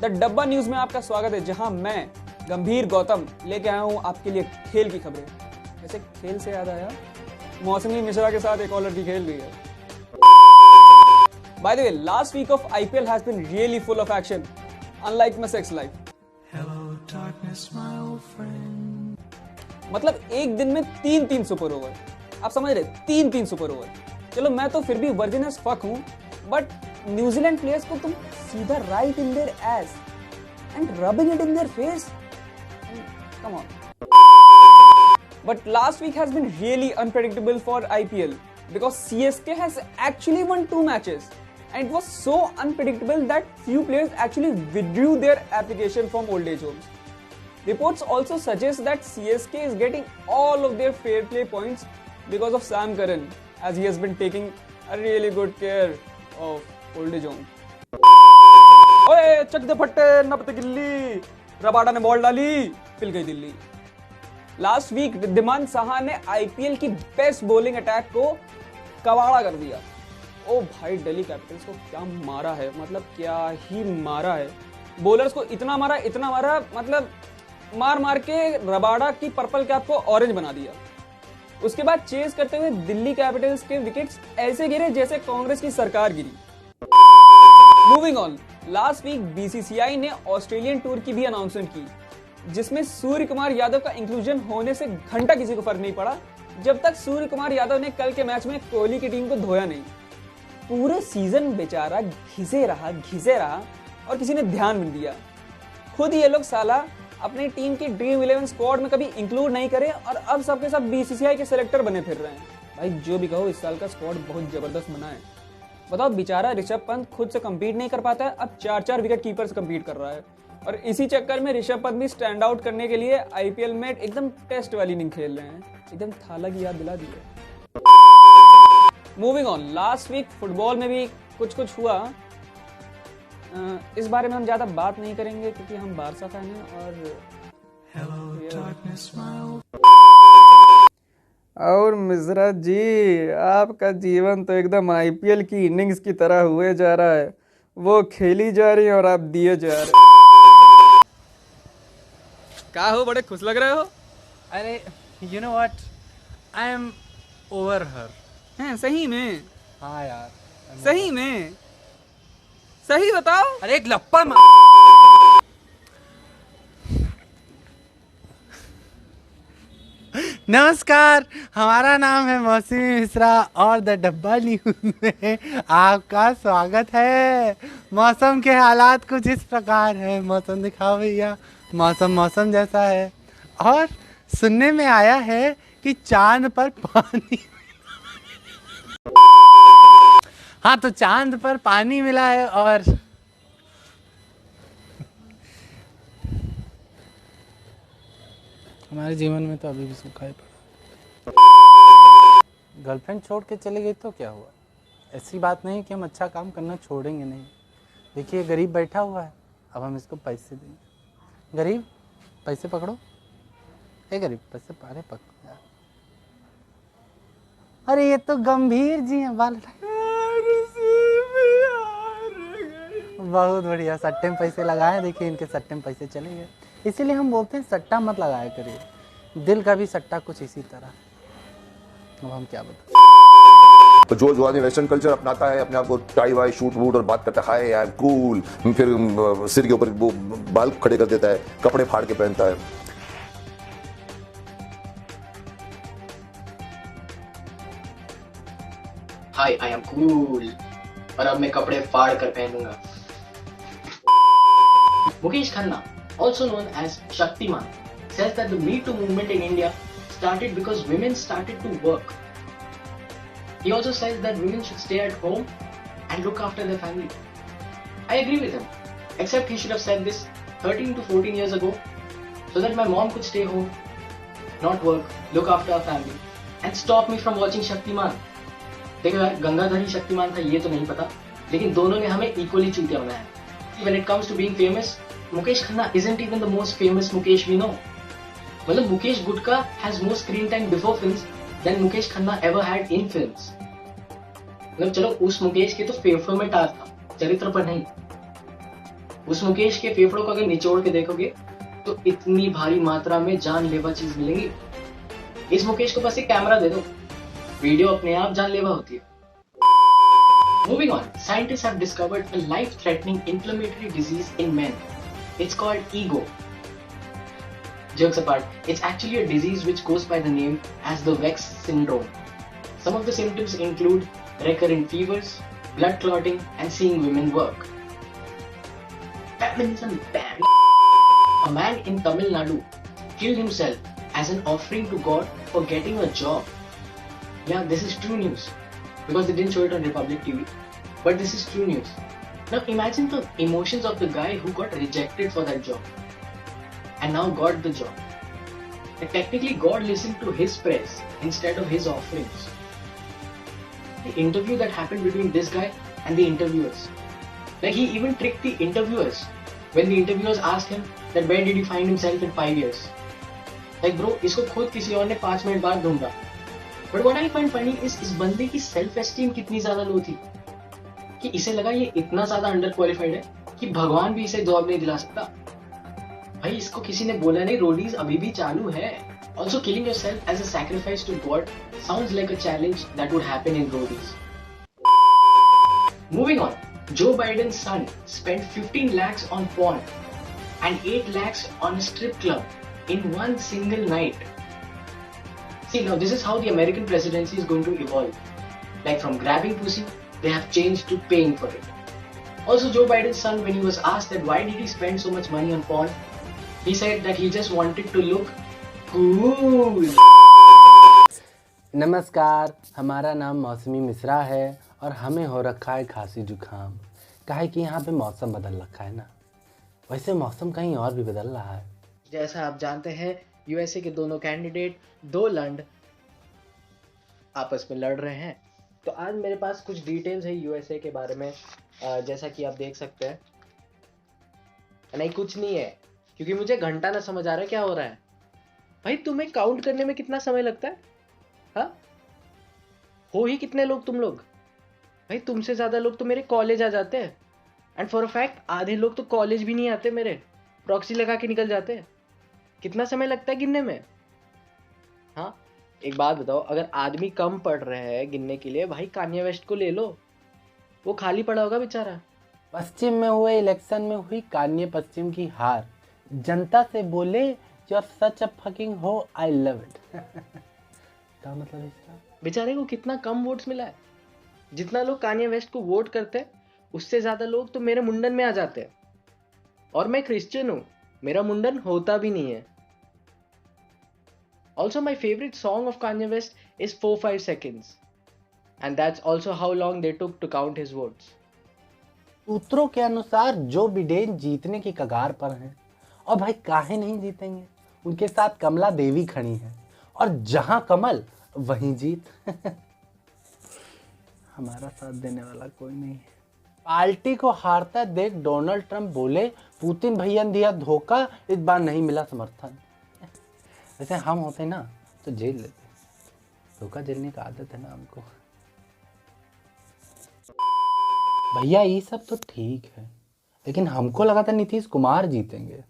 The डब्बा news में आपका स्वागत है, जहां मैं गंभीर गौतम लेके आया हूं आपके लिए खेल की खबरें। वैसे खेल से याद आया, मौसमी मिश्रा के साथ एक और लड़की खेल रही है। By the way, last week of IPL has been really full of action, unlike my sex life. Hello darkness, my old friend. मतलब एक दिन में तीन सुपर ओवर, आप समझ रहे, तीन सुपर ओवर। चलो मैं तो फिर भी वर्जिन एज फक हूं, बट न्यूजीलैंड प्लेयर्स को तुम सीधा right in their S and rubbing it in their face, come on. But last week has been really unpredictable for IPL because CSK has actually won 2 matches, and it was so unpredictable that few players actually withdrew their application from old age homes. Reports also suggest that CSK is getting all of their fair play points because of Sam Curran, as he has been taking a really good care of old age home. ओए चक दे फट्टे Napat गिल्ली, Rabada ने ball डाली, पिल गई Delhi. Last week Riddhiman Saha ने IPL की best bowling attack को कबाड़ा कर दिया। ओ भाई, दिल्ली कैपिटल्स को क्या मारा है, मतलब क्या ही मारा है। बॉलर्स को इतना मारा, मतलब मार के रबाडा की पर्पल कैप को ऑरेंज बना दिया। उसके बाद चेस करते हुए दिल्ली कैपिटल्स के विकेट्स ऐसे गिरे जैसे कांग्रेस की सरकार गिरी। Moving on, last week BCCI ने ऑस्ट्रेलियन टूर की भी अनाउंसमेंट की, जिसमें सूर्य कुमार यादव का इंक्लूजन होने से घंटा किसी को फर्क नहीं पड़ा, जब तक सूर्य कुमार यादव ने कल के मैच में कोहली की टीम को धोया नहीं। पूरे सीजन बेचारा घिसे रहा और किसी ने ध्यान नहीं दिया। खुद ये लोग साला अपनी टीम की ड्रीम 11 स्क्वाड में कभी इंक्लूड नहीं करे और अब सबके सब बीसीसीआई के सिलेक्टर बने फिर रहे हैं। भाई जो भी कहो, इस साल का स्क्वाड बहुत जबरदस्त बना है। बताओ, बेचारा ऋषभ पंत खुद से कम्पीट नहीं कर पाता है, अब 4 विकेट कीपर से कम्पीट कर रहा है। और इसी चक्कर में ऋषभ पंत भी स्टैंड आउट करने के लिए आईपीएल में एकदम टेस्ट वाली इनिंग खेल रहे हैं। एकदम थाला की याद दिला दी है। Moving on, last week football में भी कुछ हुआ। इस बारे में हम ज्यादा बात नहीं करेंगे क्योंकि हम बारसा फैन हैं। और मिश्रा जी, आपका जीवन तो एकदम आईपीएल की इनिंग्स की तरह हुए जा रहा है। वो खेली जा रही है और आप दिए जा रहे। क्या हो, बड़े खुश लग रहे हो? अरे you know what, I am over हर। हैं सही में? हाँ यार, सही में, सही बताओ। अरे एक लप्पड़ मार। नमस्कार, हमारा नाम है मौसमी मिश्रा और द डब्बा न्यूज में आपका स्वागत है। मौसम के हालात कुछ इस प्रकार है। मौसम दिखाओ भैया। मौसम जैसा है। और सुनने में आया है कि चांद पर पानी हाँ, तो चांद पर पानी मिला है और हमारे जीवन में तो अभी भी सूखा ही पड़ा। गर्लफ्रेंड छोड़ के चले गई तो क्या हुआ? ऐसी बात नहीं कि हम अच्छा काम करना छोड़ेंगे नहीं। देखिए, गरीब बैठा हुआ है, अब हम इसको पैसे देंगे। गरीब, पैसे पकड़ो। ए गरीब, पैसे अरे पकड़ो यार। अरे ये तो गंभीर जी हैं, बाल बहुत बढ़िया। सट्टे में पैसे लगाए, देखिए इनके सट्टे में पैसे चले गए। इसीलिए हम बोलते हैं सट्टा मत लगाया करिए। दिल का भी सट्टा कुछ इसी तरह। अब हम क्या बताएं। तो जो आदमी वेस्टर्न कल्चर अपनाता है, अपने आप को टाई वाई शूट वूट और बात करता है हाय यार कूल, फिर सिर के ऊपर वो बाल खड़े कर देता है, कपड़े फाड़ के पहनता है। हाय, आई एम कूल, और अब मैं कपड़े फाड़ कर पहनूंगा। Mukesh Khanna, also known as Shaktiman, says that the Me Too movement in India started because women started to work. He also says that women should stay at home and look after their family. I agree with him, except he should have said this 13 to 14 years ago so that my mom could stay home, not work, look after our family and stop me from watching Shaktiman. देखो यार, गंगाधर ही शक्तिमान था ये तो नहीं पता, लेकिन दोनों ने हमें इक्वली चूतिया बनाया। When it comes to being famous, Mukesh Khanna isn't even the most famous Mukesh we know. मतलब Mukesh Gutka has more screen time before films than Mukesh Khanna ever had in films. मतलब चलो उस मुकेश के तो फेफड़ों में टार था, चरित्र पर नहीं। उस मुकेश के फेफड़ों को अगर निचोड़ के देखोगे तो इतनी भारी मात्रा में जानलेवा चीज मिलेंगी। इस मुकेश को बस एक कैमरा दे दो, वीडियो अपने आप जानलेवा होती है। Moving on, scientists have discovered a life-threatening inflammatory disease in men. It's called ego. Jokes apart, it's actually a disease which goes by the name as the Vex syndrome. Some of the symptoms include recurrent fevers, blood clotting, and seeing women work. Feminism bam! A man in Tamil Nadu killed himself as an offering to God for getting a job. Yeah, this is true news. Because they didn't show it on Republic TV. But this is true news. Now imagine the emotions of the guy who got rejected for that job and now got the job. And technically God listened to his prayers instead of his offerings. The interview that happened between this guy and the interviewers. Like he even tricked the interviewers when the interviewers asked him that where did he find himself in 5 years. Like bro, इसको खुद किसी और ने 5 minute बाद ढूंढा. But what I find funny is इस बंदे की सेल्फ एस्टीम कितनी ज्यादा लो थी कि इसे लगा ये इतना ज्यादा अंडर क्वालिफाइड है कि भगवान भी इसे जॉब नहीं दिला सकता। भाई इसको किसी ने बोला नहीं, रोडीज अभी भी चालू है। Also killing yourself as a sacrifice to God sounds like a challenge that would happen in roadies. Moving on, Joe Biden's son spent 15 lakhs on porn and 8 lakhs on a strip club in one single night. See, now this is how the American presidency is going to evolve. Like from grabbing pussy, they have changed to paying for it. Also, Joe Biden's son, when he was asked that why did he spend so much money on porn, he said that he just wanted to look cool. नमस्कार, हमारा नाम मौसमी मिश्रा है और हमें हो रखा है खांसी जुकाम। काहे कि यहाँ पे मौसम बदल रखा है ना, वैसे मौसम कहीं और भी बदल रहा है। जैसा आप जानते हैं, यूएसए के दोनों कैंडिडेट, दो लंड आपस में लड़ रहे हैं। तो आज मेरे पास कुछ डिटेल्स है यूएसए के बारे में, जैसा कि आप देख सकते हैं। नहीं, कुछ नहीं है, क्योंकि मुझे घंटा ना समझ आ रहा है क्या हो रहा है। भाई तुम्हें काउंट करने में कितना समय लगता है? हाँ, हो ही कितने लोग तुम लोग? भाई तुमसे ज़्यादा लोग तो मेरे कॉलेज आ जाते हैं। एंड फॉर अ फैक्ट आधे लोग तो कॉलेज भी नहीं आते, मेरे प्रॉक्सी लगा के निकल जाते हैं। कितना समय लगता है गिनने में? हाँ, एक बात बताओ, अगर आदमी कम पढ़ रहे हैं गिनने के लिए, भाई कान्ये वेस्ट को ले लो, वो खाली पड़ा होगा बेचारा। पश्चिम में हुए इलेक्शन में हुई कान्ये पश्चिम की हार, जनता से बोले you are such a fucking hoe, I love it. क्या मतलब है इसका? बेचारे को कितना कम वोट्स मिला है। जितना लोग कान्ये वेस्ट को वोट करते हैं उससे ज्यादा लोग तो मेरे मुंडन में आ जाते हैं। और मैं क्रिश्चियन हूँ, मेरा मुंडन होता भी नहीं है। Also, my favorite song of Kanye West is 4-5 seconds. And that's also how long they took to count his votes. सूत्रों के अनुसार जो बिडेन जीतने की कगार पर हैं, और भाई काहे नहीं जीतेंगे, उनके साथ कमला देवी खड़ी है, और जहां कमल वहीं जीत। हमारा साथ देने वाला कोई नहीं है। पार्टी को हारता देख डोनाल्ड ट्रंप बोले पुतिन भैया ने दिया धोखा, इस बार नहीं मिला समर्थन। वैसे हम होते ना तो जेल लेते, धोखा झेलने का आदत है ना हमको। भैया ये सब तो ठीक है, लेकिन हमको लगा था नीतीश कुमार जीतेंगे।